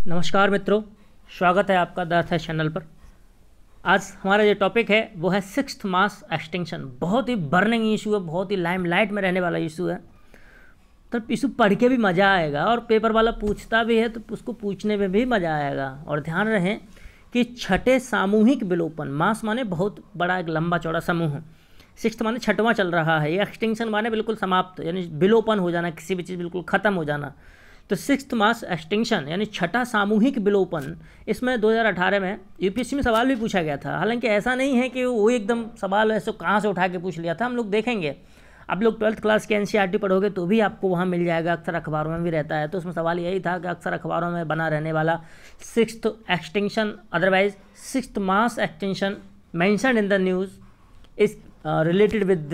नमस्कार मित्रों, स्वागत है आपका द अर्थ है चैनल पर। आज हमारा जो टॉपिक है वो है सिक्स्थ मास एक्सटिंक्शन। बहुत ही बर्निंग इशू है, बहुत ही लाइमलाइट में रहने वाला इशू है। तो इशू पढ़ के भी मज़ा आएगा और पेपर वाला पूछता भी है तो उसको पूछने में भी मज़ा आएगा। और ध्यान रहे कि छठे सामूहिक विलोपन, मास माने बहुत बड़ा एक लंबा चौड़ा समूह, सिक्स्थ माने छठवां चल रहा है, ये एक्सटिंक्शन माने बिल्कुल समाप्त, यानी विलोपन हो जाना, किसी भी चीज़ बिल्कुल ख़त्म हो जाना। तो सिक्स्थ मास एक्सटिंक्शन यानी छठा सामूहिक विलोपन, इसमें 2018 में यूपीएससी में सवाल भी पूछा गया था। हालांकि ऐसा नहीं है कि वो एकदम सवाल ऐसे कहाँ से उठा के पूछ लिया था, हम लोग देखेंगे। आप लोग 12th क्लास के एनसीईआरटी पढ़ोगे तो भी आपको वहाँ मिल जाएगा, अक्सर अखबारों में भी रहता है। तो उसमें सवाल यही था कि अक्सर अखबारों में बना रहने वाला sixth extinction, otherwise sixth mass extinction mentioned in the news is related with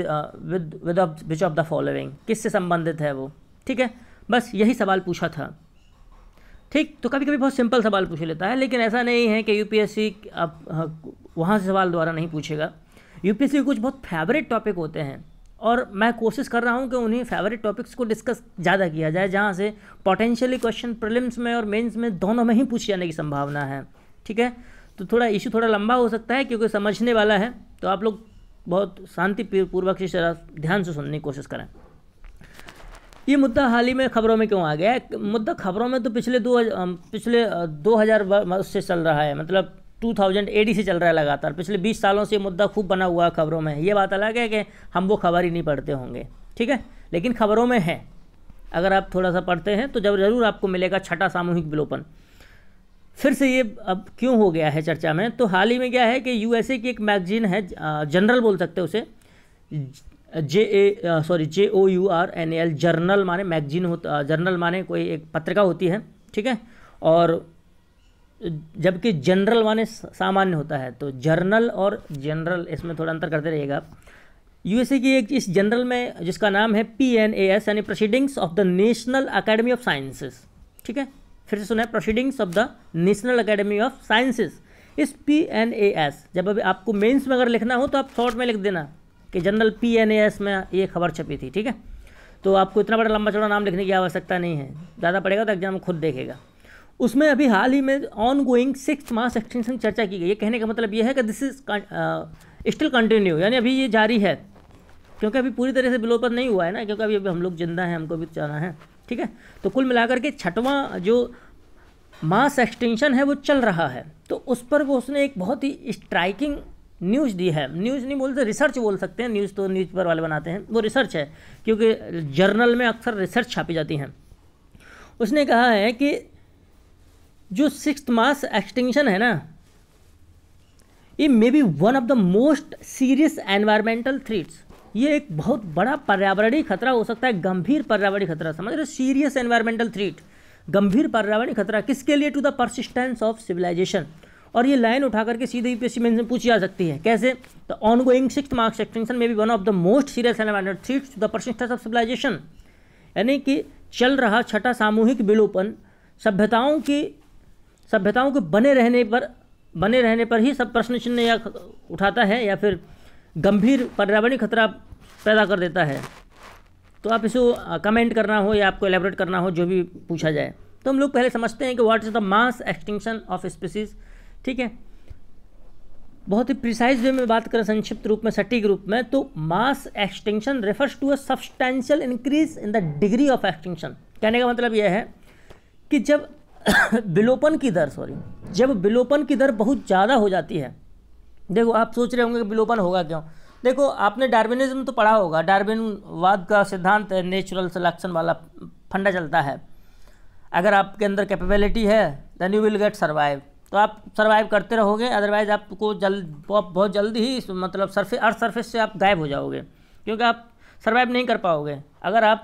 which of the following, किससे संबंधित है वो। ठीक है, बस यही सवाल पूछा था। ठीक, तो कभी कभी बहुत सिंपल सवाल पूछ लेता है, लेकिन ऐसा नहीं है कि यूपीएससी अब वहाँ से सवाल दोबारा नहीं पूछेगा। यूपीएससी के कुछ बहुत फेवरेट टॉपिक होते हैं और मैं कोशिश कर रहा हूँ कि उन्हीं फेवरेट टॉपिक्स को डिस्कस ज़्यादा किया जाए, जहाँ से पोटेंशियली क्वेश्चन प्रीलिम्स में और मेंस में दोनों में ही पूछ जाने की संभावना है। ठीक है, तो थोड़ा इशू थोड़ा लंबा हो सकता है क्योंकि समझने वाला है, तो आप लोग बहुत शांतिपूर्वक से ध्यान से सुनने की कोशिश करें। ये मुद्दा हाल ही में खबरों में क्यों आ गया है? मुद्दा खबरों में तो पिछले 2000 से चल रहा है, मतलब 2000 AD से चल रहा है लगातार। पिछले 20 सालों से ये मुद्दा खूब बना हुआ है खबरों में। ये बात अलग है कि हम वो खबर ही नहीं पढ़ते होंगे, ठीक है, लेकिन खबरों में है। अगर आप थोड़ा सा पढ़ते हैं तो जब ज़रूर आपको मिलेगा छठा सामूहिक विलोपन। फिर से ये अब क्यों हो गया है चर्चा में? तो हाल ही में क्या है कि यूएसए की एक मैगजीन है, जनरल बोल सकते हैं उसे, JOURNAL, जर्नल माने मैगजीन होता, जर्नल माने कोई एक पत्रिका होती है, ठीक है, और जबकि जनरल माने सामान्य होता है। तो जर्नल और जनरल इसमें थोड़ा अंतर करते रहिएगा आप। यूएसए की एक इस जनरल में जिसका नाम है PNAS यानी proceedings of the national academy of sciences, ठीक है, फिर से सुना है, proceedings of the national academy of sciences. इस PNAS, जब अभी आपको मेंस में अगर लिखना हो तो आप शॉर्ट में लिख देना कि जनरल PNAS में ये खबर छपी थी, ठीक है। तो आपको इतना बड़ा लंबा चौड़ा नाम लिखने की आवश्यकता नहीं है, ज़्यादा पड़ेगा तो एग्जाम खुद देखेगा। उसमें अभी हाल ही में on going sixth mass extinction चर्चा की गई है। कहने का मतलब ये है कि दिस इज स्टिल कंटिन्यू, यानी अभी ये जारी है, क्योंकि अभी पूरी तरह से विलोपन नहीं हुआ है ना, क्योंकि अभी हम लोग जिंदा हैं, हमको भी जाना है, ठीक है। तो कुल मिलाकर के छठवां जो मास एक्सटिंक्शन है वो चल रहा है। तो उस पर वो उसने एक बहुत ही स्ट्राइकिंग न्यूज़ दी है। न्यूज़ नहीं बोलते, रिसर्च बोल सकते हैं, न्यूज़ तो न्यूज़पेपर वाले बनाते हैं, वो रिसर्च है, क्योंकि जर्नल में अक्सर रिसर्च छापी जाती हैं। उसने कहा है कि जो सिक्स्थ मास एक्सटिंक्शन है ना, ये may be one of the most serious environmental threats. ये एक बहुत बड़ा पर्यावरणीय खतरा हो सकता है, गंभीर पर्यावरणीय खतरा, समझ रहे हो, सीरियस एनवायरमेंटल थ्रेट, गंभीर पर्यावरणीय खतरा। किसके लिए? To the persistence of civilization. और ये लाइन उठा करके सीधे यूपीएससी मेंस में पूछी जा सकती है। कैसे? The ongoing sixth mass extinction में be one of the most serious environmental threats to the persistence of civilisation, यानी कि चल रहा छठा सामूहिक विलोपन सभ्यताओं के बने रहने पर ही सब प्रश्न चिन्ह या उठाता है, या फिर गंभीर पर्यावरणीय खतरा पैदा कर देता है। तो आप इसको कमेंट करना हो या आपको एलेबोरेट करना हो, जो भी पूछा जाए। तो हम लोग पहले समझते हैं कि what is the mass extinction of species, ठीक है। बहुत ही प्रिसाइज वे में बात करें, संक्षिप्त रूप में, सटीक रूप में, तो mass extinction refers to a substantial increase in the degree of extinction. कहने का मतलब यह है कि जब विलोपन की दर बहुत ज़्यादा हो जाती है। देखो, आप सोच रहे होंगे कि विलोपन होगा क्यों। देखो, आपने डार्विनिज्म तो पढ़ा होगा, डार्विनवाद का सिद्धांत है, नेचुरल सिलेक्शन वाला फंडा चलता है। अगर आपके अंदर कैपेबिलिटी है then you will get survive, तो आप सर्वाइव करते रहोगे, अदरवाइज आपको बहुत जल्दी ही मतलब अर्थ सरफेस से आप गायब हो जाओगे, क्योंकि आप सर्वाइव नहीं कर पाओगे अगर आप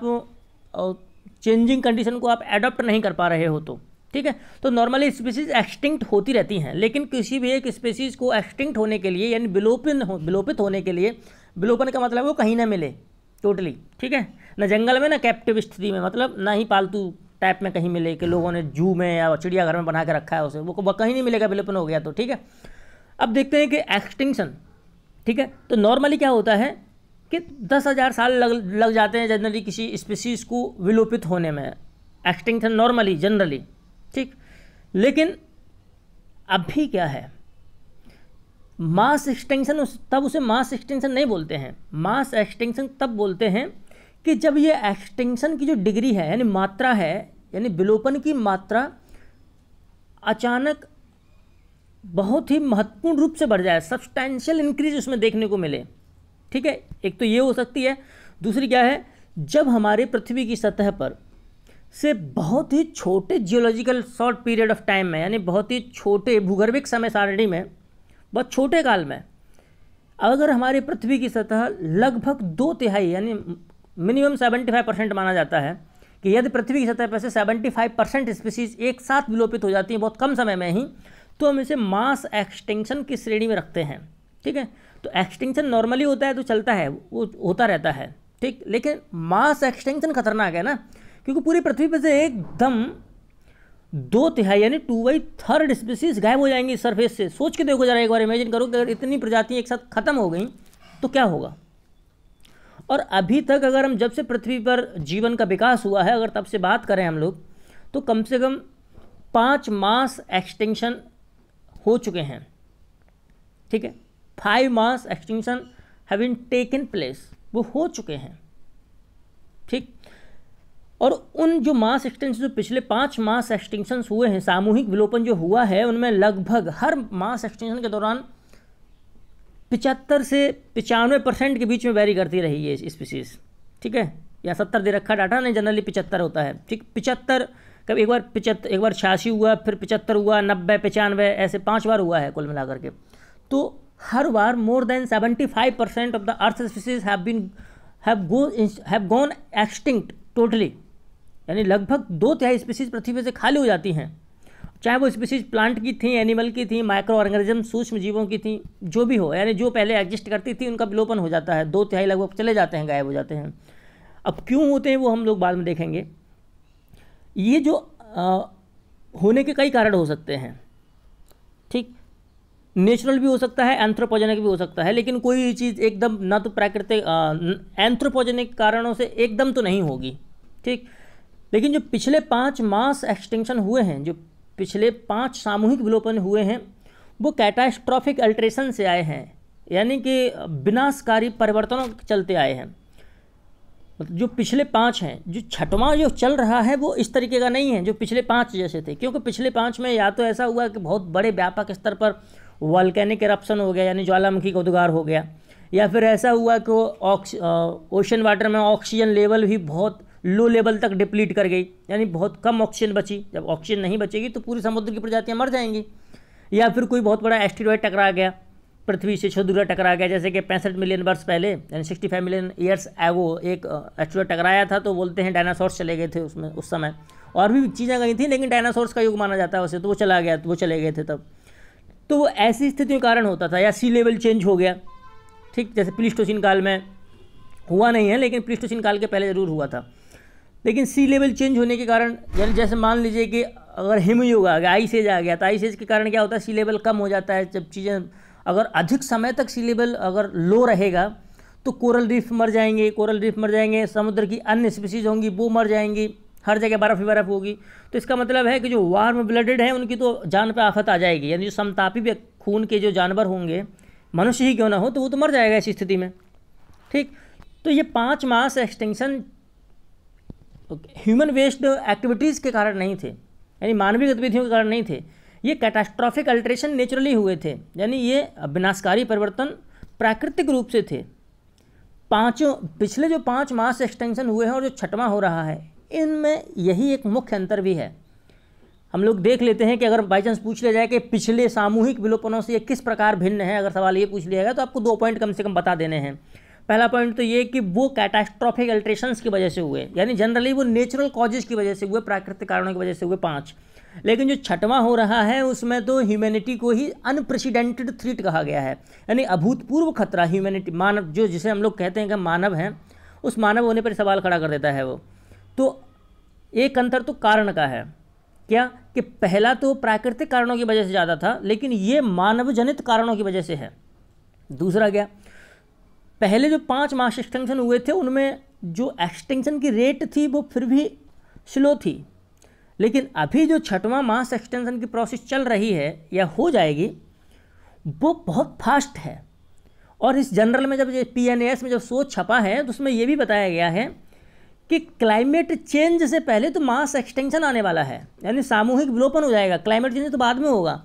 चेंजिंग कंडीशन को आप एडॉप्ट नहीं कर पा रहे हो तो, ठीक है। तो नॉर्मली स्पीसीज एक्सटिंक्ट होती रहती हैं, लेकिन किसी भी एक स्पीसीज को एक्सटिंक्ट होने के लिए, यानी विलोपित होने के लिए, विलोपन का मतलब वो कहीं ना मिले टोटली, ठीक है, ना जंगल में ना कैप्टिव स्थिति में, मतलब ना ही पालतू टाइप में कहीं मिले कि लोगों ने जू में या चिड़ियाघर में बना के रखा है उसे, वो कहीं नहीं मिलेगा, विलोपन हो गया तो, ठीक है। अब देखते हैं कि एक्सटिंक्शन, ठीक है, तो नॉर्मली क्या होता है कि 10,000 साल लग जाते हैं जनरली किसी स्पीसीज़ को विलोपित होने में, एक्सटिंक्शन नॉर्मली जनरली, ठीक। लेकिन अभी क्या है, मास एक्सटेंशन, तब उसे मास एक्सटेंशन नहीं बोलते हैं। मास एक्सटेंशन तब बोलते हैं कि जब ये एक्सटेंशन की जो डिग्री है, यानी मात्रा है, यानी विलोपन की मात्रा अचानक बहुत ही महत्वपूर्ण रूप से बढ़ जाए, सब्सटैंशियल इंक्रीज उसमें देखने को मिले। ठीक है, एक तो ये हो सकती है। दूसरी क्या है, जब हमारे पृथ्वी की सतह पर से बहुत ही छोटे geological short period of time में, यानी बहुत ही छोटे भूगर्भिक समय सारणी में, बहुत छोटे काल में, अगर हमारी पृथ्वी की सतह लगभग 2/3 यानी मिनिमम 75% माना जाता है कि यदि पृथ्वी की सतह पर से 75% स्पीसीज एक साथ विलोपित हो जाती हैं बहुत कम समय में ही, तो हम इसे मास एक्सटिंक्शन की श्रेणी में रखते हैं। ठीक है, तो एक्सटिंक्शन नॉर्मली होता है तो चलता है, वो होता रहता है। ठीक, लेकिन मास एक्सटिंक्शन खतरनाक है ना, क्योंकि पूरी पृथ्वी पर से एकदम 2/3 यानी 2/3 स्पीसीज गायब हो जाएंगी सरफेस से। सोच के देखो जरा, एक बार इमेजिन करो कि अगर इतनी प्रजातियां एक साथ खत्म हो गई तो क्या होगा। और अभी तक अगर हम जब से पृथ्वी पर जीवन का विकास हुआ है, अगर तब से बात करें हम लोग, तो कम से कम 5 मास एक्सटिंक्शन हो चुके हैं। ठीक है, 5 mass extinction have been taken place, वो हो चुके हैं। ठीक, और उन जो मास एक्सटिंक्शन, जो पिछले 5 मास एक्सटिंक्शन हुए हैं, सामूहिक विलोपन जो हुआ है, उनमें लगभग हर मास एक्सटिंक्शन के दौरान 75 से 95% के बीच में वेरी करती रही है स्पीसीज। ठीक है, या 70 दे रखा डाटा, नहीं जनरली 75 होता है। ठीक, 75, कभी एक बार 86 हुआ, फिर 75 हुआ, 90, 95, ऐसे 5 बार हुआ है कुल मिलाकर के। तो हर बार more than 75% of the earth species have gone extinct totally, यानी लगभग 2/3 स्पीसीज पृथ्वी पे से खाली हो जाती हैं, चाहे वो स्पीसीज प्लांट की थी, एनिमल की थी, माइक्रो ऑर्गेनिज्म सूक्ष्म जीवों की थी, जो भी हो, यानी जो पहले एग्जिस्ट करती थी उनका विलोपन हो जाता है, 2/3 लगभग चले जाते हैं, गायब हो जाते हैं। अब क्यों होते हैं वो हम लोग बाद में देखेंगे। ये जो होने के कई कारण हो सकते हैं। ठीक, नेचुरल भी हो सकता है, एंथ्रोपोजेनिक भी हो सकता है, लेकिन कोई चीज़ एकदम ना तो प्राकृतिक एंथ्रोपोजेनिक कारणों से एकदम तो नहीं होगी। ठीक, लेकिन जो पिछले 5 मास एक्सटिंक्शन हुए हैं, जो पिछले 5 सामूहिक विलोपन हुए हैं, वो कैटास्ट्रॉफिक अल्ट्रेशन से आए हैं, यानी कि विनाशकारी परिवर्तनों के चलते आए हैं। मतलब जो पिछले 5 हैं, जो छठवां जो चल रहा है वो इस तरीके का नहीं है जो पिछले 5 जैसे थे, क्योंकि पिछले 5 में या तो ऐसा हुआ कि बहुत बड़े व्यापक स्तर पर वॉल्केनिक एरप्शन हो गया, यानी ज्वालामुखी का उद्गार हो गया, या फिर ऐसा हुआ कि ओशन वाटर में ऑक्सीजन लेवल भी बहुत लो लेवल तक डिप्लीट कर गई, यानी बहुत कम ऑक्सीजन बची। जब ऑक्सीजन नहीं बचेगी तो पूरी समुद्र की प्रजातियां मर जाएंगी। या फिर कोई बहुत बड़ा एस्टेरॉयड टकरा गया, पृथ्वी से छुदूरा टकरा गया, जैसे कि 65 मिलियन वर्ष पहले, यानी 65 मिलियन ईयर्स एगो एक एस्टेरॉयड टकराया था, तो बोलते हैं डायनासोर्स चले गए थे उसमें उस समय। और भी चीज़ें गई थी, लेकिन डायनासोर्स का युग माना जाता है उसे, तो वो चला गया, तो वो चले गए थे तब। तो वो ऐसी स्थितियों के कारण होता था। या सी लेवल चेंज हो गया, ठीक, जैसे प्लीस्टोसीन काल में हुआ नहीं है, लेकिन प्लीस्टोसीन काल के पहले ज़रूर हुआ था। लेकिन सी लेवल चेंज होने के कारण, यानी जैसे मान लीजिए कि अगर हिमयुग आ गया, आइस एज आ गया, तो आइस एज के कारण क्या होता है, सी लेवल कम हो जाता है। जब चीज़ें अगर अधिक समय तक सी लेवल अगर लो रहेगा तो कोरल रीफ मर जाएंगे, कोरल रीफ मर जाएंगे, समुद्र की अन्य स्पीसीज होंगी वो मर जाएंगी, हर जगह बर्फ़ ही बर्फ़ होगी। तो इसका मतलब है कि जो वार्म ब्लडेड हैं उनकी तो जान पे आफत आ जाएगी, यानी जो समतापी खून के जो जानवर होंगे, मनुष्य ही क्यों ना हो, तो वो तो मर जाएगा ऐसी स्थिति में। ठीक, तो ये 5 mass extinction human waste activities के कारण नहीं थे, यानी मानवीय गतिविधियों के कारण नहीं थे, ये कैटास्ट्रॉफिक अल्ट्रेशन नेचुरली हुए थे, यानी ये विनाशकारी परिवर्तन प्राकृतिक रूप से थे। पिछले जो 5 मास एक्सटेंशन हुए हैं और जो 6वां हो रहा है, इनमें यही एक मुख्य अंतर भी है। हम लोग देख लेते हैं कि अगर बाई चांस पूछ लिया जाए कि पिछले सामूहिक विलोपनों से ये किस प्रकार भिन्न है, अगर सवाल ये पूछ लिया गया तो आपको 2 पॉइंट कम से कम बता देने हैं। पहला पॉइंट तो ये कि वो कैटास्ट्रॉफिक अल्ट्रेशंस की वजह से हुए, यानी जनरली वो नेचुरल कॉजेज की वजह से हुए, प्राकृतिक कारणों की वजह से हुए 5। लेकिन जो 6वां हो रहा है उसमें तो ह्यूमैनिटी को ही अनप्रेसिडेंटेड थ्रेट कहा गया है, यानी अभूतपूर्व खतरा ह्यूमैनिटी, मानव, जो जिसे हम लोग कहते हैं कि मानव हैं, उस मानव होने पर सवाल खड़ा कर देता है वो। तो एक अंतर तो कारण का है, क्या कि पहला तो प्राकृतिक कारणों की वजह से ज़्यादा था, लेकिन ये मानव जनित कारणों की वजह से है। दूसरा क्या, पहले जो 5 मास एक्सटिंक्शन हुए थे उनमें जो एक्सटिंक्शन की रेट थी वो फिर भी स्लो थी, लेकिन अभी जो छठवां मास एक्सटेंशन की प्रोसेस चल रही है या हो जाएगी, वो बहुत फास्ट है। और इस जनरल में जब PNAS में जब शोध छपा है तो उसमें ये भी बताया गया है कि क्लाइमेट चेंज से पहले तो मास एक्सटेंशन आने वाला है, यानी सामूहिक विलोपन हो जाएगा। क्लाइमेट चेंज तो बाद में होगा।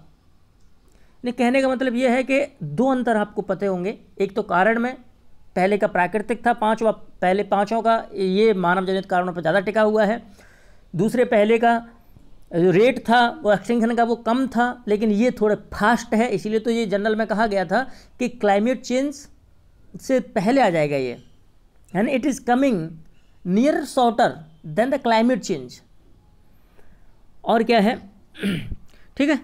कहने का मतलब ये है कि दो अंतर आपको पते होंगे। एक तो कारण में, पहले का प्राकृतिक था, पहले पाँचों का ये मानव जनित कारणों पर ज़्यादा टिका हुआ है। दूसरे पहले का जो रेट था वो एक्सटेंशन का वो कम था, लेकिन ये थोड़े फास्ट है। इसीलिए तो ये जनरल में कहा गया था कि क्लाइमेट चेंज से पहले आ जाएगा ये, and it is coming near shorter than the climate change. और क्या है, ठीक है।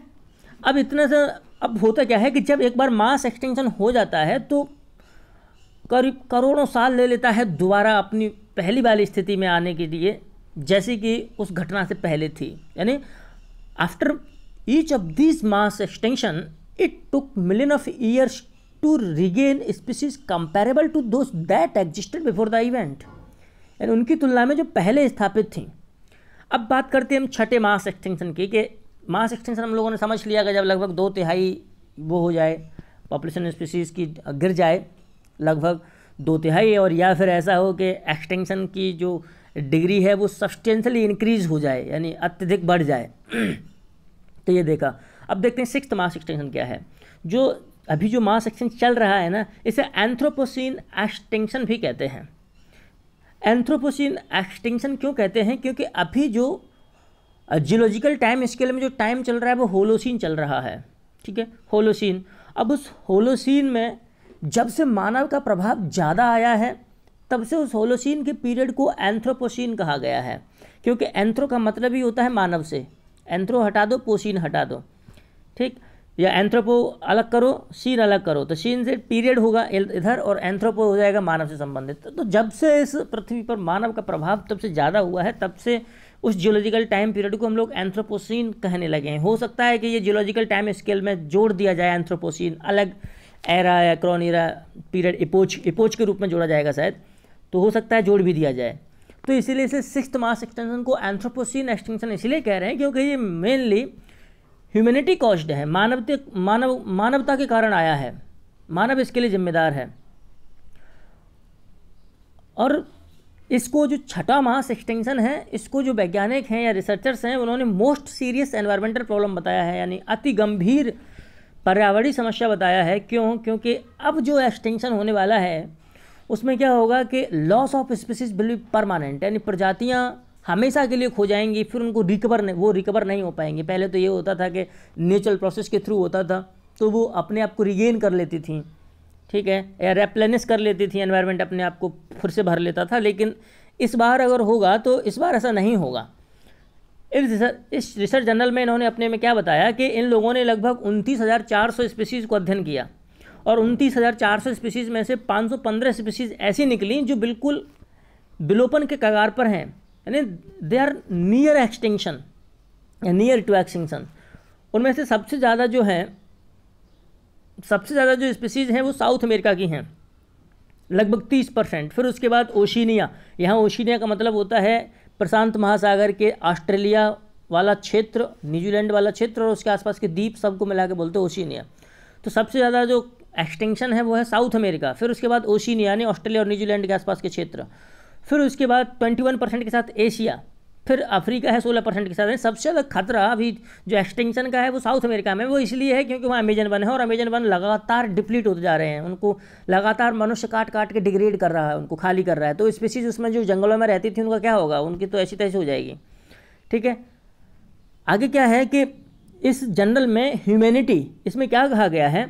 अब इतना सा, अब होता क्या है कि जब एक बार मास एक्सटेंशन हो जाता है तो करीब करोड़ों साल ले लेता है दोबारा अपनी पहली वाली स्थिति में आने के लिए, जैसे कि उस घटना से पहले थी। यानी after each of this mass extension it took million of years to regain species comparable to those that existed before the event, यानी उनकी तुलना में जो पहले स्थापित थी। अब बात करते हैं हम छठे मास एक्सटेंशन की, कि मास एक्सटेंशन हम लोगों ने समझ लिया कि जब लगभग 2/3 वो हो जाए, पॉपुलेशन स्पीसीज़ की गिर जाए लगभग 2/3, और या फिर ऐसा हो कि एक्सटेंशन की जो डिग्री है वो सब्सटेंशियली इंक्रीज हो जाए, यानी अत्यधिक बढ़ जाए। तो ये देखा। अब देखते हैं सिक्स्थ मास एक्सटेंशन क्या है। जो अभी जो मास एक्सटेंशन चल रहा है ना, इसे एंथ्रोपोसीन एक्सटेंशन भी कहते हैं। एंथ्रोपोसीन एक्सटेंशन क्यों कहते हैं? क्योंकि अभी जो जियोलॉजिकल टाइम स्केल में जो टाइम चल रहा है वो होलोसीन चल रहा है, ठीक है, होलोसीन। अब उस होलोसीन में जब से मानव का प्रभाव ज़्यादा आया है तब से उस होलोसीन के पीरियड को एंथ्रोपोसीन कहा गया है, क्योंकि एंथ्रो का मतलब ही होता है मानव से। एंथ्रो हटा दो, पोसीन हटा दो, ठीक, या एंथ्रोपो अलग करो, सीन अलग करो, तो सीन से पीरियड होगा इधर और एंथ्रोपो हो जाएगा मानव से संबंधित। तो जब से इस पृथ्वी पर मानव का प्रभाव तब से ज़्यादा हुआ है, तब से उस जियोलॉजिकल टाइम पीरियड को हम लोग एंथ्रोपोसीन कहने लगे हैं। हो सकता है कि ये जियोलॉजिकल टाइम स्केल में जोड़ दिया जाए एंथ्रोपोसीन, अलग एरा या क्रोन एरा पीरियड, इपोच के रूप में जोड़ा जाएगा शायद, तो हो सकता है जोड़ भी दिया जाए। तो इसीलिए इसे सिक्स्थ मास एक्सटेंशन को एंथ्रोपोसीन एक्सटेंशन इसलिए कह रहे हैं क्योंकि ये मेनली ह्यूमैनिटी कॉज्ड है, मानवता के कारण आया है, मानव इसके लिए जिम्मेदार है। और इसको जो छठा मास एक्सटेंशन है, इसको जो वैज्ञानिक हैं या रिसर्चर्स हैं उन्होंने मोस्ट सीरियस एनवायरमेंटल प्रॉब्लम बताया है, यानी अति गंभीर पर्यावरणीय समस्या बताया है। क्यों? क्योंकि अब जो एक्सटेंशन होने वाला है उसमें क्या होगा कि loss of species will be permanent, यानी प्रजातियां हमेशा के लिए खो जाएंगी, फिर उनको रिकवर नहीं हो पाएंगी। पहले तो ये होता था कि नेचुरल प्रोसेस के थ्रू होता था, तो वो अपने आप को रिगेन कर लेती थी, ठीक है, या रेप्लेनिश कर लेती थी, एनवायरनमेंट अपने आप को फिर से भर लेता था। लेकिन इस बार अगर होगा तो इस बार ऐसा नहीं होगा। इस रिसर्च जर्नल में इन्होंने अपने में क्या बताया कि इन लोगों ने लगभग 29,400 स्पीसीज़ को अध्ययन किया, और 29,400 स्पीसीज़ में से 515 स्पीसीज़ ऐसी निकली जो बिल्कुल विलोपन के कगार पर हैं, यानी दे आर नियर एक्सटिंक्शन या नियर टू एक्सटिंक्शन। उनमें से सबसे ज़्यादा जो स्पीसीज़ हैं वो साउथ अमेरिका की हैं, लगभग 30%। फिर उसके बाद ओशिनिया, यहाँ ओशिनिया का मतलब होता है प्रशांत महासागर के ऑस्ट्रेलिया वाला क्षेत्र, न्यूजीलैंड वाला क्षेत्र और उसके आसपास के द्वीप, सबको मिला के बोलते हैं ओशिनिया। तो सबसे ज़्यादा जो एक्सटेंशन है वो है साउथ अमेरिका, फिर उसके बाद ओशिनिया यानी ऑस्ट्रेलिया और न्यूजीलैंड के आसपास के क्षेत्र, फिर उसके बाद 21% के साथ एशिया, फिर अफ्रीका है 16% के साथ। सबसे ज़्यादा खतरा अभी जो एक्सटेंशन का है वो साउथ अमेरिका में। वो इसलिए है क्योंकि वहाँ अमेजन वन है और अमेजन वन लगातार डिप्लीट होते जा रहे हैं, उनको लगातार मनुष्य काट काट के डिग्रेड कर रहा है, उनको खाली कर रहा है। तो स्पीसीज उसमें जो जंगलों में रहती थी उनका क्या होगा, उनकी तो ऐसी तैसी हो जाएगी, ठीक है। आगे क्या है कि इस जर्नल में ह्यूमैनिटी, इसमें क्या कहा गया है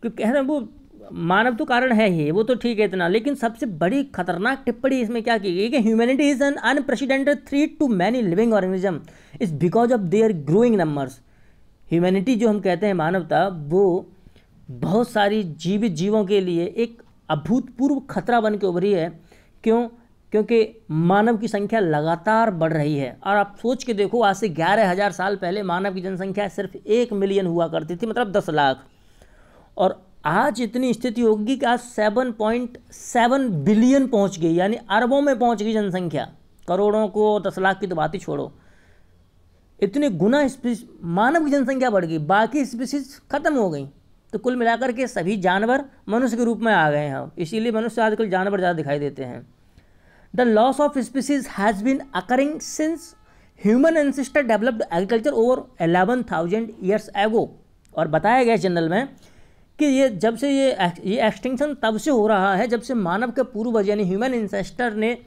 कि कह रहे हैं वो मानव तो कारण है ही, वो तो ठीक है इतना, लेकिन सबसे बड़ी खतरनाक टिप्पणी इसमें क्या की गई कि humanity is an unprecedented threat to many living organism is because of their growing numbers. Humanity जो हम कहते हैं, मानवता, वो बहुत सारी जीवित जीवों के लिए एक अभूतपूर्व खतरा बन के उभरी है। क्यों? क्योंकि मानव की संख्या लगातार बढ़ रही है। और आप सोच के देखो, आज से 11,000 साल पहले मानव की जनसंख्या सिर्फ 1 मिलियन हुआ करती थी, मतलब 10 लाख, और आज इतनी स्थिति होगी कि आज 7.7 बिलियन पहुंच गई, यानी अरबों में पहुंच गई जनसंख्या। करोड़ों को 10 लाख की तो बात ही छोड़ो, इतने गुना मानव की जनसंख्या बढ़ गई, बाकी स्पीसीज खत्म हो गई। तो कुल मिलाकर के सभी जानवर मनुष्य के रूप में आ गए हैं, इसीलिए मनुष्य आजकल जानवर ज़्यादा दिखाई देते हैं। The loss of species has been occurring since human ancestor developed agriculture over 11,000 years ago. और बताया गया जनरल में कि ये जब से ये एक्सटिंक्शन तब से हो रहा है जब से मानव के पूर्वज यानी ह्यूमन एंसेस्टर ने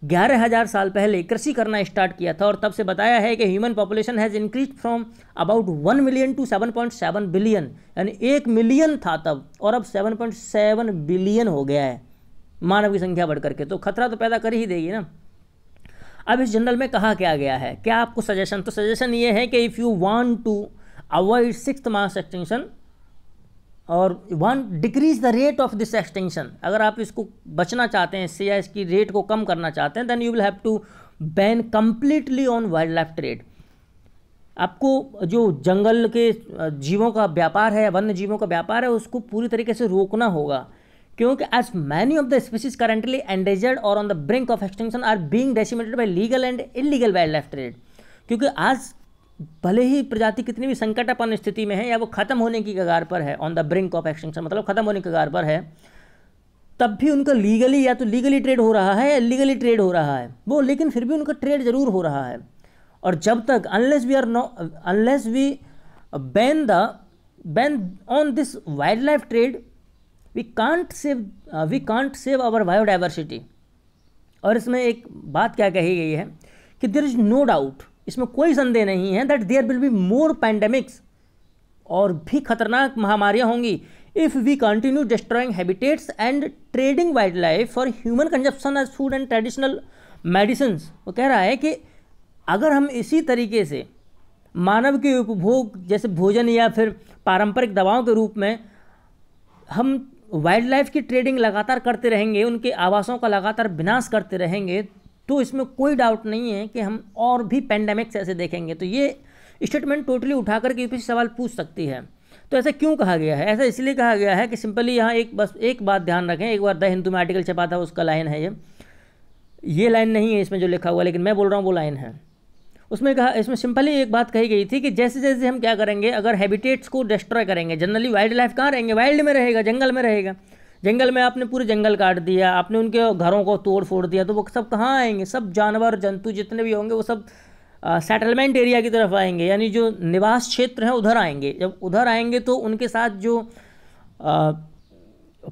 11,000 साल पहले कृषि करना स्टार्ट किया था। और तब से बताया है कि human population has increase from about 1 million to 7.7 billion, यानी 1 मिलियन था तब और अब 7.7 बिलियन हो गया है मानव की संख्या बढ़ करके। तो खतरा तो पैदा कर ही देगी ना। अब इस जनरल में कहा क्या गया है, क्या आपको सजेशन, तो सजेशन ये है कि if you want to avoid 6th mass extinction और want decrease the rate of this extinction, अगर आप इसको बचना चाहते हैं इससे या इसकी रेट को कम करना चाहते हैं, then you will have to ban completely on wild life trade. आपको जो जंगल के जीवों का व्यापार है, वन्य जीवों का व्यापार है, उसको पूरी तरीके से रोकना होगा, क्योंकि as many of the species currently endangered और on the brink of extinction are being decimated by legal and illegal wild life trade. क्योंकि आज भले ही प्रजाति कितनी भी संकटापन्न स्थिति में है या वो खत्म होने की कगार पर है, on the brink of extinction मतलब खत्म होने की कगार पर है, तब भी उनका लीगली या तो लीगली ट्रेड हो रहा है या इलीगली ट्रेड हो रहा है वो, लेकिन फिर भी उनका ट्रेड जरूर हो रहा है। और जब तक unless we ban on this wild life trade we can't save our biodiversity. और इसमें एक बात क्या कही गई है कि देयर इज नो डाउट, इसमें कोई संदेह नहीं है, that there will be more pandemics, और भी खतरनाक महामारियां होंगी, if we continue destroying habitats and trading wild life for human consumption as food and traditional medicine. वो कह रहा है कि अगर हम इसी तरीके से मानव के उपभोग जैसे भोजन या फिर पारंपरिक दवाओं के रूप में हम वाइल्ड लाइफ की ट्रेडिंग लगातार करते रहेंगे, उनके आवासों का लगातार विनाश करते रहेंगे, तो इसमें कोई डाउट नहीं है कि हम और भी पेंडेमिक्स ऐसे देखेंगे। तो ये स्टेटमेंट टोटली उठाकर के यूपीएससी सवाल पूछ सकती है। तो ऐसा क्यों कहा गया है? ऐसा इसलिए कहा गया है कि सिंपली यहाँ बस एक बात ध्यान रखें, एक बार द हिंदू में आर्टिकल छपा था उसका लाइन है ये लाइन नहीं है इसमें जो लिखा हुआ, लेकिन मैं बोल रहा हूँ वो लाइन है। उसमें कहा, इसमें सिंपली एक बात कही गई थी कि जैसे जैसे हम क्या करेंगे, अगर हैबिटेट्स को डिस्ट्रॉय करेंगे, जनरली वाइल्ड लाइफ कहाँ रहेंगे, वाइल्ड में रहेगा, जंगल में रहेगा। जंगल में आपने पूरे जंगल काट दिया, आपने उनके घरों को तोड़ फोड़ दिया, तो वो सब कहाँ आएंगे, सब जानवर जंतु जितने भी होंगे वो सब सेटलमेंट एरिया की तरफ आएंगे, यानी जो निवास क्षेत्र हैं उधर आएंगे। जब उधर आएंगे तो उनके साथ जो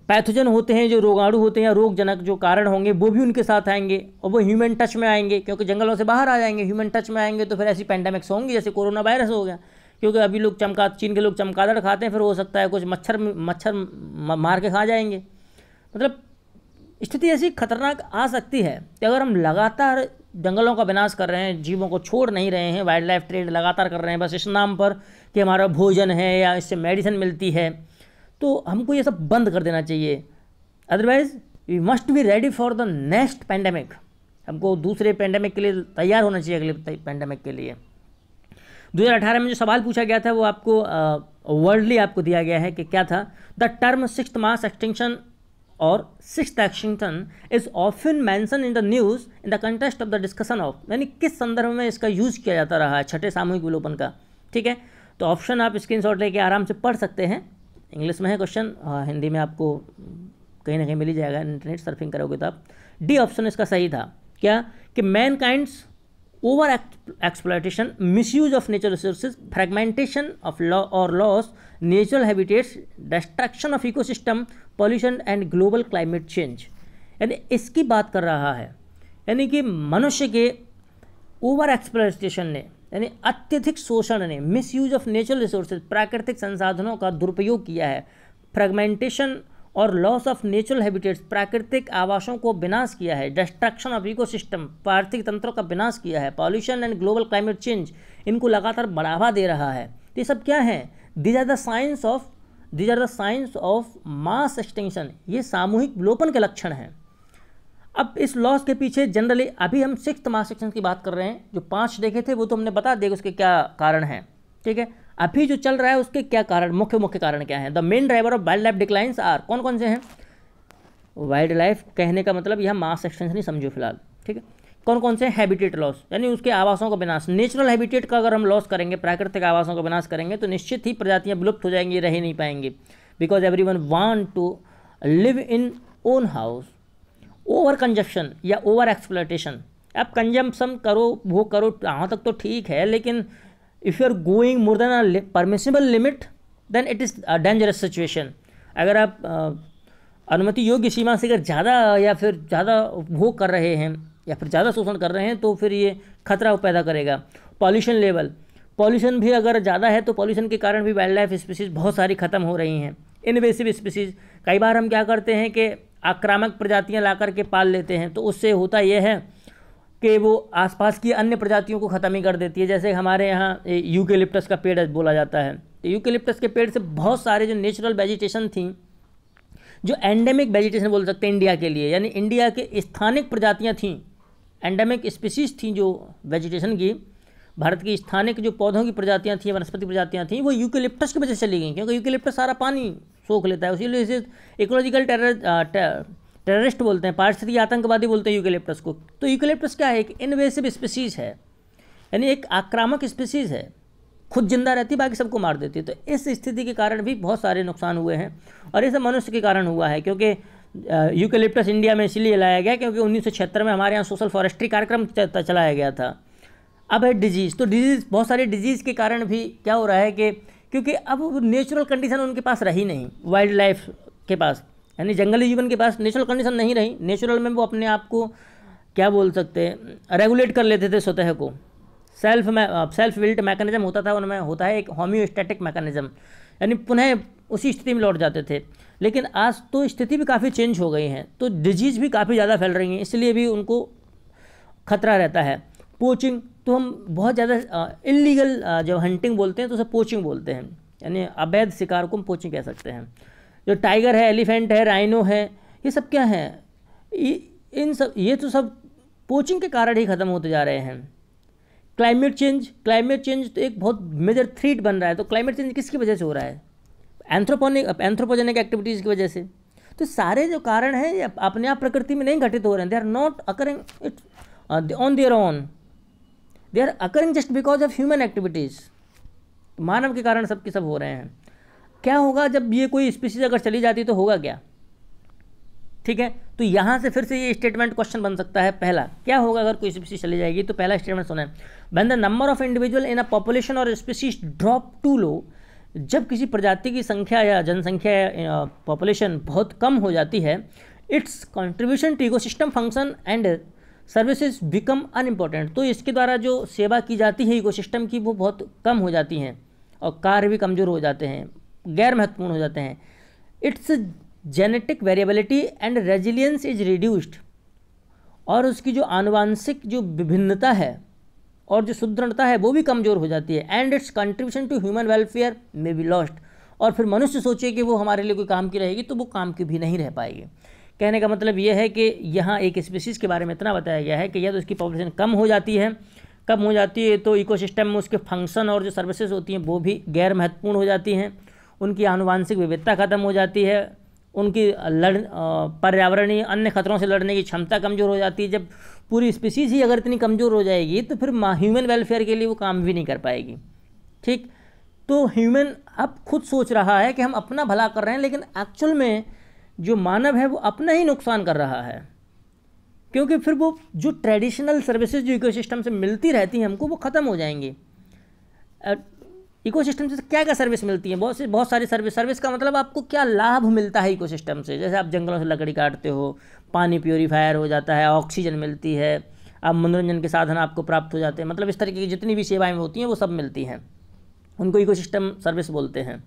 पैथोजन होते हैं, जो रोगाणु होते हैं या रोगजनक जो कारण होंगे वो भी उनके साथ आएंगे और वो ह्यूमन टच में आएंगे, क्योंकि जंगलों से बाहर आ जाएंगे, ह्यूमन टच में आएंगे तो फिर ऐसी पैंडेमिक्स होंगी जैसे कोरोना वायरस हो गया। क्योंकि अभी लोग चीन के लोग चमगादड़ खाते हैं, फिर हो सकता है कुछ मच्छर मार के खा जाएंगे। मतलब स्थिति ऐसी खतरनाक आ सकती है कि अगर हम लगातार जंगलों का विनाश कर रहे हैं, जीवों को छोड़ नहीं रहे हैं, वाइल्ड लाइफ ट्रेड लगातार कर रहे हैं बस इस नाम पर कि हमारा भोजन है या इससे मेडिसिन मिलती है, तो हमको ये सब बंद कर देना चाहिए। Otherwise we must be ready for the next pandemic. हमको दूसरे पैंडेमिक के लिए तैयार होना चाहिए, अगले पैंडेमिक के लिए। 2018 में जो सवाल पूछा गया था वो आपको वर्ल्डली आपको दिया गया है कि क्या था, the term 6th mass extinction और 6th extinction is often mention in the news in the context of the discussion of, यानी किस संदर्भ में इसका यूज़ किया जाता रहा है छठे सामूहिक विलोपन का। ठीक है, तो ऑप्शन आप स्क्रीनशॉट लेके आराम से पढ़ सकते हैं। इंग्लिश में है क्वेश्चन, हिंदी में आपको कहीं ना कहीं मिल ही जाएगा, इंटरनेट सर्फिंग करोगे तो आप। डी ऑप्शन इसका सही था। क्या कि mankind's over exploitation, misuse of natural resources, fragmentation of loss natural habitats, destruction of ecosystem, pollution and global climate change, यानी इसकी बात कर रहा है। यानी कि मनुष्य के ओवर एक्सप्लॉयटेशन ने, यानी अत्यधिक शोषण ने, मिसयूज ऑफ नेचुरल रिसोर्सेज, प्राकृतिक संसाधनों का दुरुपयोग किया है, फ्रेगमेंटेशन और लॉस ऑफ नेचुरल हैबिटेट्स, प्राकृतिक आवासों को विनाश किया है, डिस्ट्रक्शन ऑफ इकोसिस्टम, पार्थिव तंत्रों का विनाश किया है, pollution and global climate change, इनको लगातार बढ़ावा दे रहा है। तो ये सब क्या है? These are the science of mass extinction, ये सामूहिक विलोपन के लक्षण हैं। अब इस लॉस के पीछे जनरली अभी हम 6th मास एक्सटिंक्शन की बात कर रहे हैं, जो 5 देखे थे वो तो हमने बता दिया उसके क्या कारण हैं। ठीक है, अभी जो चल रहा है उसके क्या कारण, मुख्य कारण क्या हैं। The main driver of wild life declines are, कौन कौन से हैं? वाइल्ड लाइफ कहने का मतलब यह मास एक्सटेंशन ही समझो फिलहाल। ठीक है, कौन कौन से? हैबिटेट लॉस, यानी उसके आवासों का विनाश। नेचुरल हैबिटेट का अगर हम लॉस करेंगे, प्राकृतिक आवासों का विनाश करेंगे, तो निश्चित ही प्रजातियां विलुप्त हो जाएंगी, रह ही नहीं पाएंगे। Because everyone want to live in own house. Over consumption या ओवर एक्सप्लॉयटेशन, आप कंजम्पशन करो, वो करो, वहाँ तक तो ठीक है, लेकिन if you are going more than a permissible limit then it is a dangerous situation. अगर आप अनुमति योग्य सीमा से अगर ज़्यादा या फिर ज़्यादा भोग कर रहे हैं या फिर ज़्यादा शोषण कर रहे हैं, तो फिर ये खतरा पैदा करेगा। पॉल्यूशन लेवल, पॉल्यूशन भी अगर ज़्यादा है तो पॉल्यूशन के कारण भी वाइल्ड लाइफ स्पीसीज बहुत सारी ख़त्म हो रही हैं। इनवेसिव स्पीसीज, कई बार हम क्या करते हैं कि आक्रामक प्रजातियां ला करके पाल लेते हैं, तो उससे होता यह है कि वो आसपास की अन्य प्रजातियों को ख़त्म ही कर देती है। जैसे हमारे यहाँ यूकेलिप्टस का पेड़ बोला जाता है, तो यूकेलिप्टस के पेड़ से बहुत सारे जो नेचुरल वेजिटेशन थी, जो एंडेमिक वेजिटेशन बोल सकते हैं इंडिया के लिए, यानी इंडिया के स्थानिक प्रजातियाँ थीं, एंडेमिक स्पीसीज थी जो वेजिटेशन की, भारत की स्थानिक जो पौधों की प्रजातियाँ थी, वनस्पति प्रजातियाँ थीं, वो यूकेलिप्टस की वजह से चली गई, क्योंकि यूकेलिप्टस सारा पानी सोख लेता है। इसीलिए इसे इकोलॉजिकल टेररिस्ट बोलते हैं, पारिस्थितिक आतंकवादी बोलते हैं यूकेलिप्टस को। तो यूकेलिप्टस क्या है? एक इन्वेसिव स्पीसीज है, यानी एक आक्रामक स्पीसीज है, खुद जिंदा रहती है, बाकी सबको मार देती है। तो इस स्थिति के कारण भी बहुत सारे नुकसान हुए हैं, और ये सब मनुष्य के कारण हुआ है। क्योंकि यूकेलिप्टस इंडिया में इसलिए लाया गया क्योंकि 1976 में हमारे यहाँ सोशल फॉरेस्ट्री कार्यक्रम चलाया गया था। अब है डिजीज़, तो डिजीज़, बहुत सारे डिजीज़ के कारण भी क्या हो रहा है कि क्योंकि अब नेचुरल कंडीशन उनके पास रही नहीं, वाइल्ड लाइफ के पास, यानी जंगली जीवन के पास नेचुरल कंडीशन नहीं रही। नेचुरल में वो अपने आप को क्या बोल सकते हैं, रेगुलेट कर लेते थे स्वतः को। सेल्फ विल्ट मैकेनिज्म होता था उनमें, होता है एक होम्योस्टैटिक मैकेनिज्म, यानी पुनः उसी स्थिति में लौट जाते थे। लेकिन आज तो स्थिति भी काफ़ी चेंज हो गई है, तो डिजीज़ भी काफ़ी ज़्यादा फैल रही हैं, इसलिए भी उनको खतरा रहता है। पोचिंग, तो हम बहुत ज़्यादा इलीगल जब हंटिंग बोलते हैं तो उसे पोचिंग बोलते हैं, यानी अवैध शिकार को हम पोचिंग कह सकते हैं। जो टाइगर है, एलिफेंट है, राइनो है, ये सब क्या है? ये तो सब पोचिंग के कारण ही ख़त्म होते जा रहे हैं। क्लाइमेट चेंज तो एक बहुत मेजर थ्रेट बन रहा है। तो क्लाइमेट चेंज किसकी वजह से हो रहा है? एंथ्रोपोजेनिक एक्टिविटीज़ की वजह से। तो सारे जो कारण हैं ये अपने आप प्रकृति में नहीं घटित हो रहे हैं, they are not occurring it on their own, they are occurring just because of human activities. मानव के कारण सब के सब हो रहे हैं। क्या होगा जब ये कोई स्पीसीज अगर चली जाती तो होगा क्या? ठीक है, तो यहाँ से फिर से ये स्टेटमेंट क्वेश्चन बन सकता है। पहला, क्या होगा अगर कोई स्पीसीज चली जाएगी? तो पहला स्टेटमेंट सुना है, when the number of individual in a population और स्पीसीज ड्रॉप टू लो, जब किसी प्रजाति की संख्या या जनसंख्या या पॉपुलेशन बहुत कम हो जाती है, its contribution to ecosystem function and services become unimportant. तो इसके द्वारा जो सेवा की जाती है इकोसिस्टम की वो बहुत कम हो जाती हैं और कार्य भी कमज़ोर हो जाते हैं, गैर महत्वपूर्ण हो जाते हैं। It's genetic variability and resilience is reduced, और उसकी जो आनुवांशिक जो विभिन्नता है और जो सुदृढ़ता है वो भी कमज़ोर हो जाती है। And its contribution to human welfare में बी लॉस्ट, और फिर मनुष्य सोचे कि वो हमारे लिए कोई काम की रहेगी तो वो काम की भी नहीं रह पाएगी। कहने का मतलब ये है कि यहाँ एक स्पीसीज़ के बारे में इतना बताया गया है कि यदि उसकी पॉपुलेशन कम हो जाती है तो इकोसिस्टम में उसके फंक्शन और जो सर्विसेज होती हैं वो भी गैर महत्वपूर्ण हो जाती हैं, उनकी आनुवांशिक विविधता खत्म हो जाती है, उनकी पर्यावरणीय अन्य खतरों से लड़ने की क्षमता कमज़ोर हो जाती है। जब पूरी स्पीसीज़ ही अगर इतनी कमज़ोर हो जाएगी तो फिर ह्यूमन वेलफेयर के लिए वो काम भी नहीं कर पाएगी। ठीक, तो ह्यूमन अब खुद सोच रहा है कि हम अपना भला कर रहे हैं, लेकिन एक्चुअल में जो मानव है वो अपना ही नुकसान कर रहा है, क्योंकि फिर वो जो ट्रेडिशनल सर्विसेज जो इकोसिस्टम से मिलती रहती हैं हमको, वो ख़त्म हो जाएंगी। इकोसिस्टम से क्या क्या सर्विस मिलती है? बहुत सारी सर्विस का मतलब आपको क्या लाभ मिलता है इकोसिस्टम से? जैसे आप जंगलों से लकड़ी काटते हो, पानी प्योरीफायर हो जाता है, ऑक्सीजन मिलती है, आप मनोरंजन के साधन आपको प्राप्त हो जाते हैं, मतलब इस तरीके की जितनी भी सेवाएं होती हैं वो सब मिलती हैं, उनको इकोसिस्टम सर्विस बोलते हैं।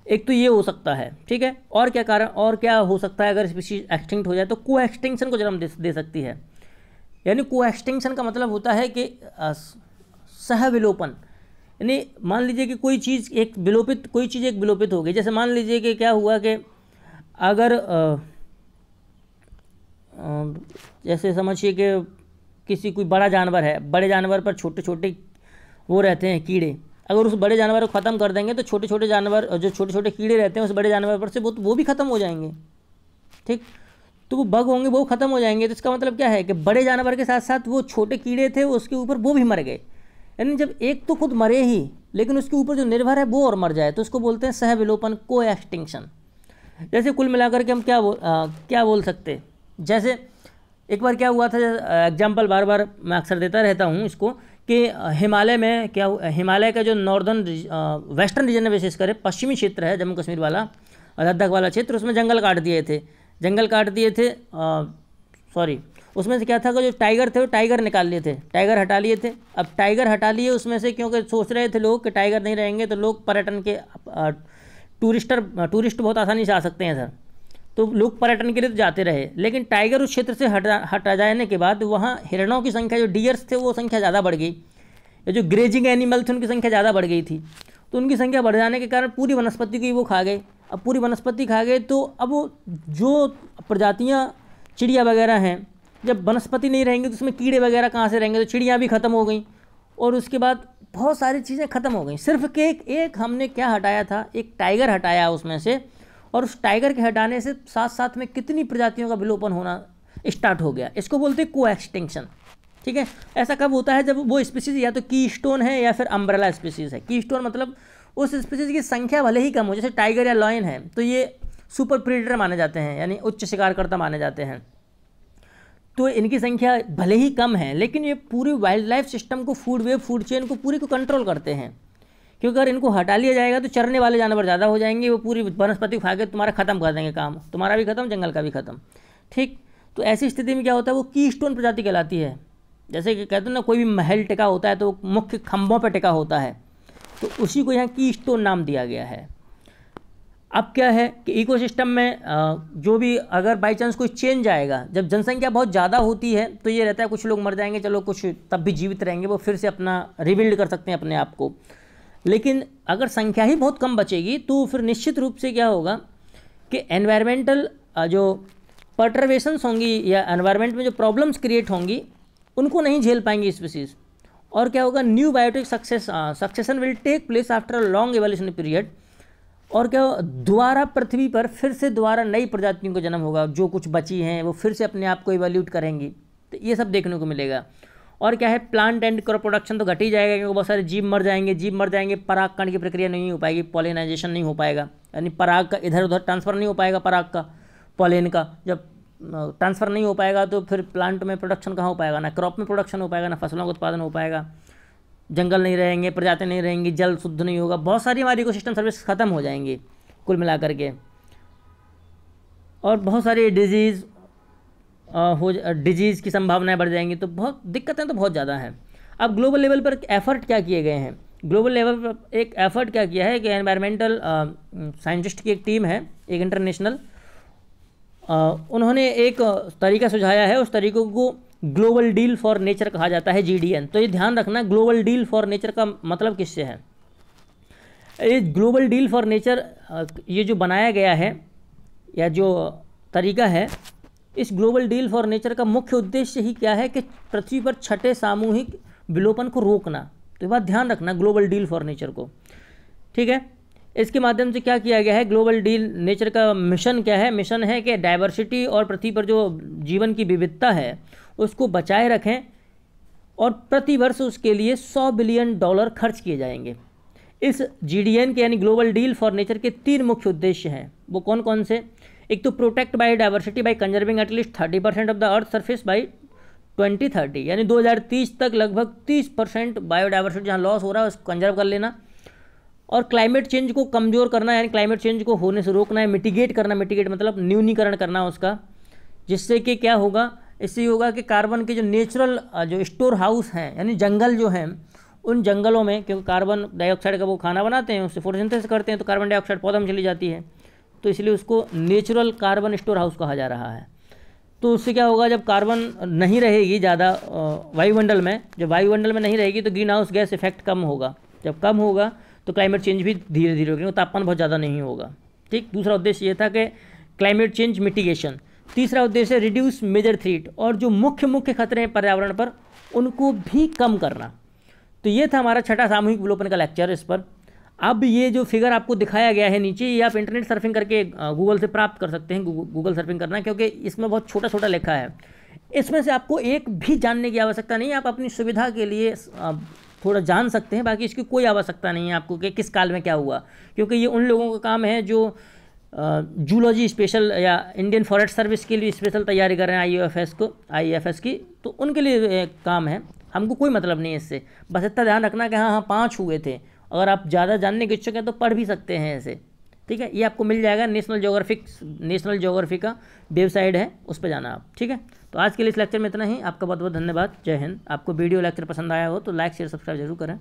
एक तो ये हो सकता है, ठीक है। और क्या कारण, और क्या हो सकता है अगर स्पीशीज एक्सटिंक्ट हो जाए? तो को एक्सटिंक्शन को जन्म दे सकती है। यानी को एक्सटिंक्शन का मतलब होता है कि सहविलोपन, यानी मान लीजिए कि कोई चीज़ एक विलोपित हो गई। जैसे मान लीजिए कि क्या हुआ कि अगर जैसे समझिए कि किसी कोई बड़ा जानवर है, बड़े जानवर पर छोटे छोटे वो रहते हैं कीड़े, अगर उस बड़े जानवर को ख़त्म कर देंगे तो छोटे छोटे जानवर, जो छोटे छोटे कीड़े रहते हैं उस बड़े जानवर पर से वो भी ख़त्म हो जाएंगे। ठीक, तो वो बग होंगे वो ख़त्म हो जाएंगे। तो इसका मतलब क्या है कि बड़े जानवर के साथ साथ वो छोटे कीड़े थे उसके ऊपर वो भी मर गए। यानी जब एक तो खुद मरे ही लेकिन उसके ऊपर जो निर्भर है वो और मर जाए तो उसको बोलते हैं सह विलोपन, को एक्सटिंक्शन। जैसे कुल मिलाकर के हम क्या बोल सकते, जैसे एक बार क्या हुआ था, एग्जाम्पल बार बार मैं अक्सर देता रहता हूँ इसको, कि हिमालय में क्या, हिमालय का जो नॉर्दर्न वेस्टर्न रीजन में विशेष कर पश्चिमी क्षेत्र है जम्मू कश्मीर वाला, लद्दाख वाला क्षेत्र, उसमें जंगल काट दिए थे सॉरी, उसमें से क्या था कि जो टाइगर थे वो टाइगर निकाल लिए थे, टाइगर हटा लिए थे। अब टाइगर हटा लिए उसमें से क्योंकि सोच रहे थे लोग कि टाइगर नहीं रहेंगे तो लोग पर्यटन के टूरिस्ट बहुत आसानी से आ सकते हैं सर, तो लोग पर्यटन के लिए तो जाते रहे। लेकिन टाइगर उस क्षेत्र से हटा जाने के बाद वहाँ हिरणों की संख्या, जो डियर्स थे वो संख्या ज़्यादा बढ़ गई, या जो ग्रेजिंग एनिमल थे उनकी संख्या ज़्यादा बढ़ गई थी। तो उनकी संख्या बढ़ जाने के कारण पूरी वनस्पति को वो खा गए। अब पूरी वनस्पति खा गए तो अब वो जो प्रजातियाँ चिड़िया वगैरह हैं, जब वनस्पति नहीं रहेंगे तो उसमें कीड़े वगैरह कहाँ से रहेंगे, तो चिड़ियाँ भी ख़त्म हो गई और उसके बाद बहुत सारी चीज़ें ख़त्म हो गई। सिर्फ कि एक हमने क्या हटाया था, एक टाइगर हटाया उसमें से, और उस टाइगर के हटाने से साथ साथ में कितनी प्रजातियों का विलोपन होना स्टार्ट हो गया। इसको बोलते हैं को एक्सटिंक्शन। ठीक है, ऐसा कब होता है, जब वो स्पीसीज या तो कीस्टोन है या फिर अम्ब्रेला स्पीसीज है। कीस्टोन मतलब उस स्पीसीज की संख्या भले ही कम हो, जैसे टाइगर या लॉयन है तो ये सुपर प्रीडेटर माने जाते हैं, यानी उच्च शिकारकर्ता माने जाते हैं, तो इनकी संख्या भले ही कम है लेकिन ये पूरी वाइल्ड लाइफ सिस्टम को, फूड वेब, फूड चेन को पूरी को कंट्रोल करते हैं। क्योंकि अगर इनको हटा लिया जाएगा तो चरने वाले जानवर ज़्यादा हो जाएंगे, वो पूरी वनस्पति खा के तुम्हारा ख़त्म कर देंगे काम, तुम्हारा भी ख़त्म, जंगल का भी ख़त्म। ठीक, तो ऐसी स्थिति में क्या होता है, वो कीस्टोन प्रजाति कहलाती है। जैसे कि कहते हैं ना, कोई भी महल टिका होता है तो मुख्य खंभों पर टिका होता है, तो उसी को यहाँ कीस्टोन नाम दिया गया है। अब क्या है कि इकोसिस्टम में जो भी अगर बाई चांस कोई चेंज आएगा, जब जनसंख्या बहुत ज़्यादा होती है तो ये रहता है कुछ लोग मर जाएंगे, चलो कुछ तब भी जीवित रहेंगे, वो फिर से अपना रिबिल्ड कर सकते हैं अपने आप को। लेकिन अगर संख्या ही बहुत कम बचेगी तो फिर निश्चित रूप से क्या होगा कि एनवायरमेंटल जो पर्टर्वेशंस होंगी या एनवायरमेंट में जो प्रॉब्लम्स क्रिएट होंगी उनको नहीं झेल पाएंगी स्पीसीज। और क्या होगा, new biotic succession will take place after a long evolutionary period. और क्या दोबारा पृथ्वी पर फिर से दोबारा नई प्रजातियों का जन्म होगा, जो कुछ बची हैं वो फिर से अपने आप को इवोल्यूट करेंगी, तो ये सब देखने को मिलेगा। और क्या है, प्लांट एंड क्रॉप प्रोडक्शन तो घट ही जाएगा क्योंकि बहुत सारे जीव मर जाएंगे, परागकण की प्रक्रिया नहीं हो पाएगी, पॉलिनाइजेशन नहीं हो पाएगा, यानी पराग का इधर उधर ट्रांसफ़र नहीं हो पाएगा, पराग का पॉलेन का जब ट्रांसफ़र नहीं हो पाएगा तो फिर प्लांट में प्रोडक्शन कहाँ हो पाएगा, ना क्रॉप में प्रोडक्शन हो पाएगा, ना फसलों का उत्पादन हो पाएगा, जंगल नहीं रहेंगे, प्रजातियाँ नहीं रहेंगी, जल शुद्ध नहीं होगा, बहुत सारी हमारी इकोसिस्टम सर्विस ख़त्म हो जाएंगी कुल मिलाकर के। और बहुत सारी डिजीज़ की संभावनाएं बढ़ जाएंगी, तो बहुत दिक्कतें तो बहुत ज़्यादा हैं। अब ग्लोबल लेवल पर एफर्ट क्या किए गए हैं, ग्लोबल लेवल पर एक एफर्ट क्या किया है कि एनवायरमेंटल साइंटिस्ट की एक टीम है, एक इंटरनेशनल, उन्होंने एक तरीका सुझाया है, उस तरीक़े को ग्लोबल डील फॉर नेचर कहा जाता है, GDN। तो ये ध्यान रखना, ग्लोबल डील फॉर नेचर का मतलब किससे है। ये ग्लोबल डील फॉर नेचर ये जो बनाया गया है या जो तरीका है, इस ग्लोबल डील फॉर नेचर का मुख्य उद्देश्य ही क्या है कि पृथ्वी पर छठे सामूहिक विलोपन को रोकना। तो ये बात ध्यान रखना ग्लोबल डील फॉर नेचर को, ठीक है। इसके माध्यम से क्या किया गया है, ग्लोबल डील नेचर का मिशन क्या है, मिशन है कि डाइवर्सिटी और पृथ्वी पर जो जीवन की विविधता है उसको बचाए रखें, और प्रतिवर्ष उसके लिए $100 बिलियन खर्च किए जाएंगे। इस GDN के यानी ग्लोबल डील फॉर नेचर के 3 मुख्य उद्देश्य हैं, वो कौन कौन से। एक तो protect biodiversity by conserving at least 30% of the earth surface by 2030, यानी 2030 तक लगभग 30% बायोडाइवर्सिटी जहाँ लॉस हो रहा है उसको कंजर्व कर लेना। और क्लाइमेट चेंज को कमज़ोर करना, यानी क्लाइमेट चेंज को होने से रोकना है, मिटिगेट करना, मिटिगेट मतलब न्यूनीकरण करना उसका, जिससे कि क्या होगा, इससे होगा कि कार्बन के जो नेचुरल जो स्टोर हाउस हैं, यानी जंगल जो हैं, उन जंगलों में क्योंकि कार्बन डाइऑक्साइड का वो खाना बनाते हैं, उससे फोटोसिंथेसिस करते हैं, तो कार्बन डाइऑक्साइड पौधा में चली जाती है, तो इसलिए उसको नेचुरल कार्बन स्टोर हाउस कहा जा रहा है। तो उससे क्या होगा, जब कार्बन नहीं रहेगी ज़्यादा वायुमंडल में, जब वायुमंडल में नहीं रहेगी तो ग्रीन हाउस गैस इफेक्ट कम होगा, जब कम होगा तो क्लाइमेट चेंज भी धीरे धीरे होगा, तापमान बहुत ज़्यादा नहीं होगा, ठीक। दूसरा उद्देश्य ये था कि क्लाइमेट चेंज मिटिगेशन। तीसरा उद्देश्य है रिड्यूस मेजर थ्रेट, और जो मुख्य खतरे हैं पर्यावरण पर उनको भी कम करना। तो ये था हमारा छठा सामूहिक विलोपन का लेक्चर इस पर। अब ये जो फिगर आपको दिखाया गया है नीचे, ये आप इंटरनेट सर्फिंग करके गूगल से प्राप्त कर सकते हैं। गूगल सर्फिंग करना, क्योंकि इसमें बहुत छोटा छोटा लिखा है। इसमें से आपको एक भी जानने की आवश्यकता नहीं है। आप अपनी सुविधा के लिए थोड़ा जान सकते हैं, बाकी इसकी कोई आवश्यकता नहीं है आपको कि किस काल में क्या हुआ, क्योंकि ये उन लोगों का काम है जो जूलॉजी स्पेशल या इंडियन फॉरेस्ट सर्विस के लिए स्पेशल तैयारी कर रहे हैं IAFS की, तो उनके लिए काम है। हमको कोई मतलब नहीं है इससे। बस इतना ध्यान रखना कि हाँ 5 हुए थे। अगर आप ज़्यादा जानने के इच्छुक हैं तो पढ़ भी सकते हैं ऐसे, ठीक है। ये आपको मिल जाएगा, नेशनल ज्योग्राफी का वेबसाइट है, उस पर जाना आप, ठीक है। तो आज के लिए इस लेक्चर में इतना ही। आपका बहुत बहुत धन्यवाद। जय हिंद। आपको वीडियो लेक्चर पसंद आया हो तो लाइक शेयर सब्सक्राइब जरूर करें।